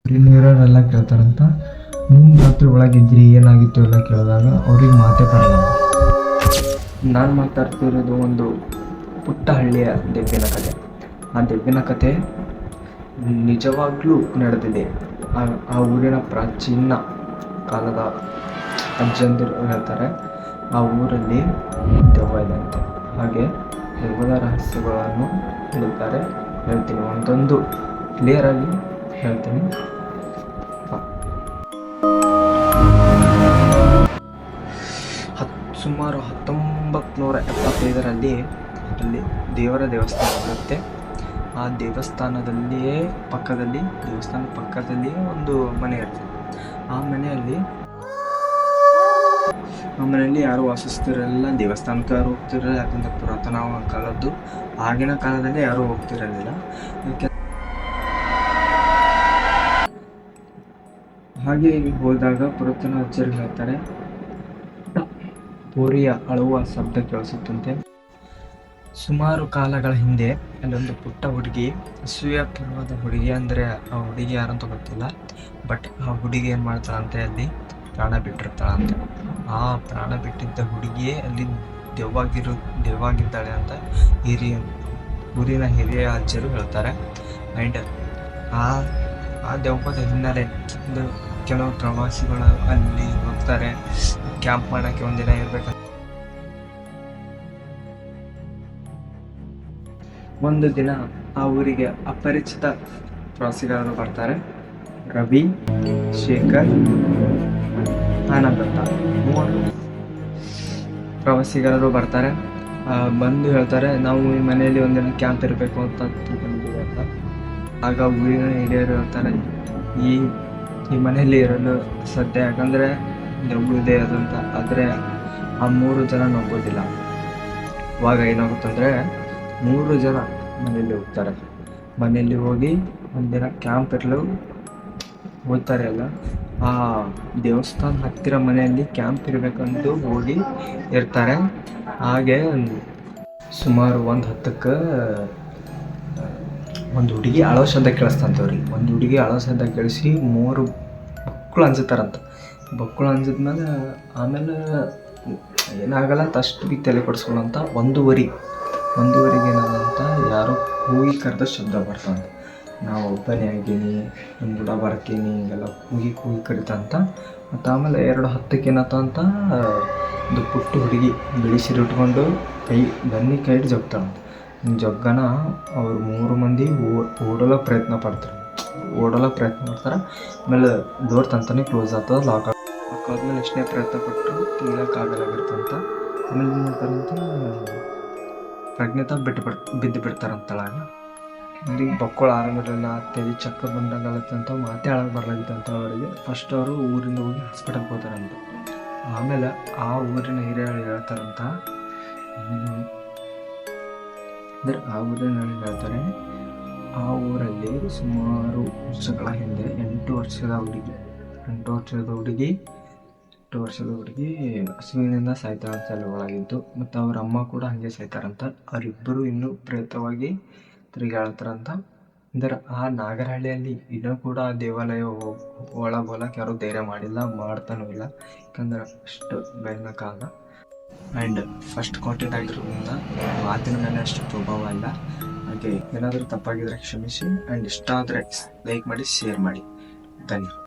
ನೀರವರೆಲ್ಲ ಕೇಳ್ತಾರಂತ. ನಿನ್ನ ರಾತ್ರಿ ಒಳಗಿದ್ರಿ ಏನಾಗಿತ್ತು ಎಲ್ಲ ಕೇಳಿದಾಗ ಅವ್ರಿಗೆ ಮಾತೇ ಬರಲ್ಲ. ನಾನು ಮಾತಾಡ್ತಿರೋದು ಒಂದು ಪುಟ್ಟ ಹಳ್ಳಿಯ ದೆವ್ವಿನ ಕತೆ. ಆ ದೆವ್ವಿನ ಕತೆ ನಿಜವಾಗ್ಲೂ ನಡೆದಿದೆ. ಆ ಊರಿನ ಪ್ರಾಚೀನ ಕಾಲದ ಅಜ್ಜಂದಿರು ಹೇಳ್ತಾರೆ ಆ ಊರಲ್ಲಿ ದೆವ್ವ ಇದೆ ಅಂತ. ಹಾಗೆ ದೆವ್ವದ ರಹಸ್ಯಗಳನ್ನು ಹೇಳ್ತೀನಿ, ಒಂದೊಂದು ಕ್ಲಿಯರಾಗಿ ಹೇಳ್ತೀನಿ. ಸುಮಾರು 1975ರಲ್ಲಿ ಅಲ್ಲಿ ದೇವರ ದೇವಸ್ಥಾನ ಇರುತ್ತೆ. ಆ ದೇವಸ್ಥಾನದ ಪಕ್ಕದಲ್ಲಿ ಒಂದು ಮನೆ ಇರ್ತದೆ. ಆ ಮನೆಯಲ್ಲಿ ಯಾರು ವಾಸಿಸ್ತಿರಲಿಲ್ಲ, ದೇವಸ್ಥಾನಕ್ಕೆ ಯಾರು ಹೋಗ್ತಿರಲಿಲ್ಲ. ಯಾಕಂದ್ರೆ ಪುರಾತನ ಕಾಲದ್ದು, ಆಗಿನ ಕಾಲದಲ್ಲಿ ಯಾರು ಹೋಗ್ತಿರಲಿಲ್ಲ. ಹಾಗೆ ಹೋದಾಗ ಪುರಾತನ ಅಜ್ಜರು ಹೇಳ್ತಾರೆ, ಹೋರಿಯ ಅಳುವ ಶಬ್ದ ಕೇಳಿಸುತ್ತಂತೆ. ಸುಮಾರು ಕಾಲಗಳ ಹಿಂದೆ ಅಲ್ಲೊಂದು ಪುಟ್ಟ ಹುಡುಗಿ, ಅಸೂಯಕರವಾದ ಹುಡುಗಿ, ಅಂದರೆ ಆ ಹುಡುಗಿ ಯಾರಂತ ಗೊತ್ತಿಲ್ಲ, ಬಟ್ ಆ ಹುಡುಗಿ ಏನು ಮಾಡ್ತಾಳಂತೆ, ಅಲ್ಲಿ ಪ್ರಾಣ ಬಿಟ್ಟಿರ್ತಾಳಂತೆ. ಆ ಪ್ರಾಣ ಬಿಟ್ಟಿದ್ದ ಹುಡುಗಿಯೇ ಅಲ್ಲಿ ದೆವ್ವಾಗಿದ್ದಾಳೆ ಅಂತ ಊರಿನ ಹಿರಿಯ ಅಜ್ಜರು ಹೇಳ್ತಾರೆ. ಆ್ಯಂಡ್ ಆ ದೆವ್ವದ ಹಿನ್ನೆಲೆ ಕೆಲವು ಪ್ರವಾಸಿಗಳು ಅಲ್ಲಿ ಹೋಗ್ತಾರೆ ಕ್ಯಾಂಪ್ ಮಾಡೋಕ್ಕೆ, ಒಂದಿನ ಇರಬೇಕಂತ. ಒಂದು ದಿನ ಆ ಊರಿಗೆ ಅಪರಿಚಿತ ಪ್ರವಾಸಿಗರು ಬರ್ತಾರೆ. ರವಿ, ಶೇಖರ್, ಆನಂದ್ ಅಂತ 3 ಪ್ರವಾಸಿಗರು ಬರ್ತಾರೆ. ಬಂದು ಹೇಳ್ತಾರೆ, ನಾವು ಈ ಮನೆಯಲ್ಲಿ ಒಂದಿನ ಕ್ಯಾಂಪ್ ಇರಬೇಕು ಅಂತ ತಿಳ್ಕೊಂಡಿದ್ದೀವಿ ಅಂತ. ಆಗ ಊರಿನ ಹಿರಿಯರು ಹೇಳ್ತಾರೆ, ಈ ಮನೆಯಲ್ಲಿ ಇರಲು ಸದ್ಯ, ಯಾಕಂದರೆ ದೆವ್ವ ಇದೆ ಅದಂತ. ಆದರೆ ಆ 3 ಜನ ನಂಬೋದಿಲ್ಲ. ಅವಾಗ ಏನಾಗುತ್ತಂದರೆ 3 ಜನ ಮನೆಯಲ್ಲಿ ಹೋಗ್ತಾರೆ. ಮನೆಯಲ್ಲಿ ಹೋಗಿ ಒಂದಿನ ಕ್ಯಾಂಪ್ ಇರಲು ಹೋಗ್ತಾರೆ. ಎಲ್ಲ ಆ ದೇವಸ್ಥಾನ ಹತ್ತಿರ ಮನೆಯಲ್ಲಿ ಕ್ಯಾಂಪ್ ಇರಬೇಕಂದು ಹೋಗಿ ಇರ್ತಾರೆ. ಹಾಗೆ ಸುಮಾರು 10ಕ್ಕೆ ಒಂದು ಹುಡುಗಿ ಅಳೋ ಶಬ್ದ ಕೇಳಿಸ್ತಂತವ್ರಿಗೆ. ಒಂದು ಹುಡುಗಿ ಅಳೋ ಶಬ್ದ ಕೇಳಿಸಿ 3 ಬಕ್ಕಳು ಅಂಜುತ್ತಾರಂತ. ಬಕ್ಕಳು ಅಂಜಿದ್ಮೇಲೆ ಆಮೇಲೆ ಏನಾಗಲ್ಲ ಅಂತ ಅಷ್ಟು ಬಿ ತಲೆ ಕೊಡಿಸ್ಕೊಳ್ಳೋಂತ. 1:15 ಏನಾದಂತ ಯಾರೋ ಕೂಗಿ ಕರೆದ ಶಬ್ದ ಬರ್ತಂತ. ನಾವು ಒಬ್ಬನೇ ಆಗೀನಿ, ನಿಮ್ಮ ಕೂಡ ಬರ್ತೀನಿ, ಹಿಂಗೆಲ್ಲ ಕೂಗಿ ಕರಿತಂತ. ಮತ್ತು ಆಮೇಲೆ 2:10 ಏನಾತಂತ ಒಂದು ಪುಟ್ಟ ಹುಡುಗಿ ಬಿಳಿ ಸೀರೆ ಉಟ್ಕೊಂಡು ಕೈ ಹಿಡ್ದು ಜಗ್ತಾಳಂತ. ಜಗ್ಗನ ಅವ್ರು 3 ಮಂದಿ ಓಡೋಲ್ಲ ಪ್ರಯತ್ನ ಮಾಡ್ತಾರೆ. ಆಮೇಲೆ ಡೋರ್ ತಂತಾನೆ ಕ್ಲೋಸ್ ಆಗ್ತದೆ, ಲಾಕ್ ಆದ್ಮೇಲೆ ಎಷ್ಟನೇ ಪ್ರಯತ್ನ ಪಟ್ಟರು ತೆಗಿಯೋಕ್ಕಾಗಲಾಗಿರ್ತಂತ. ಆಮೇಲೆ ಏನು ಮಾಡ್ತಾರಂತ, ಪ್ರಜ್ಞೆತ ಬಿದ್ದು ಬಿಡ್ತಾರಂತಳಾಗ. ಇಲ್ಲಿ ಬಕ್ಕಳು ಆರಂಭಿರಲಿಲ್ಲ, ತೆಲಿ ಚಕ್ಕ ಬಂದಂಗಾಗತ್ತಂತ, ಮಾತೇ ಆಳಕ್ಕೆ ಬರಲಾಗಿತ್ತಂತ ಅವರಿಗೆ. ಫಸ್ಟ್ ಅವರು ಊರಿಂದ ಹೋಗಿ ಹಾಸ್ಪಿಟಲ್ಗೆ ಹೋಗ್ತಾರಂತ. ಆಮೇಲೆ ಆ ಊರಿನ ಹಿರಿಯರು ಹೇಳ್ತಾರಂತ, ಅಂದರೆ ಹೇಳ್ತಾರೆ, ಆ ಊರಲ್ಲಿ ಸುಮಾರು ವರ್ಷಗಳ ಹಿಂದೆ 8 ವರ್ಷದ ಹುಡುಗಿ ಹಸುವಿನಿಂದ ಸಾಯ್ತಾರಂತ ಅಲ್ಲಿ ಒಳಗಿದ್ದು. ಮತ್ತು ಅವ್ರ ಅಮ್ಮ ಕೂಡ ಹಾಗೆ ಸಾಯ್ತಾರಂತ. ಅವರಿಬ್ಬರು ಇನ್ನೂ ಪ್ರೇತವಾಗಿ ತಿರುಗಾಡ್ತಾರಂತ. ಅಂದರೆ ಆ ನಾಗರಹಳ್ಳಿಯಲ್ಲಿ ಇನ್ನೂ ಕೂಡ ಆ ದೇವಾಲಯ ಒಳಗೋಲಕ್ಕೆ ಯಾರೂ ಧೈರ್ಯ ಮಾಡಿಲ್ಲ, ಮಾಡ್ತಾನೂ ಇಲ್ಲ. ಯಾಕಂದ್ರೆ ಅಷ್ಟು ಭಯಾನಕ ಆದ. ಆ್ಯಂಡ್ ಫಸ್ಟ್ ಕಾಂಟೆಂಟ್ ಆಗಿರೋದ್ರಿಂದ ಮಾತಿನ ಮೇಲೆ ಅಷ್ಟು ಪ್ರಭಾವ ಇಲ್ಲ. ಹಾಗೆ ಏನಾದರೂ ತಪ್ಪಾಗಿದ್ರೆ ಕ್ಷಮಿಸಿ. ಆ್ಯಂಡ್ ಇಷ್ಟ ಆದರೆ ಲೈಕ್ ಮಾಡಿ, ಶೇರ್ ಮಾಡಿ. ಧನ್ಯವಾದ.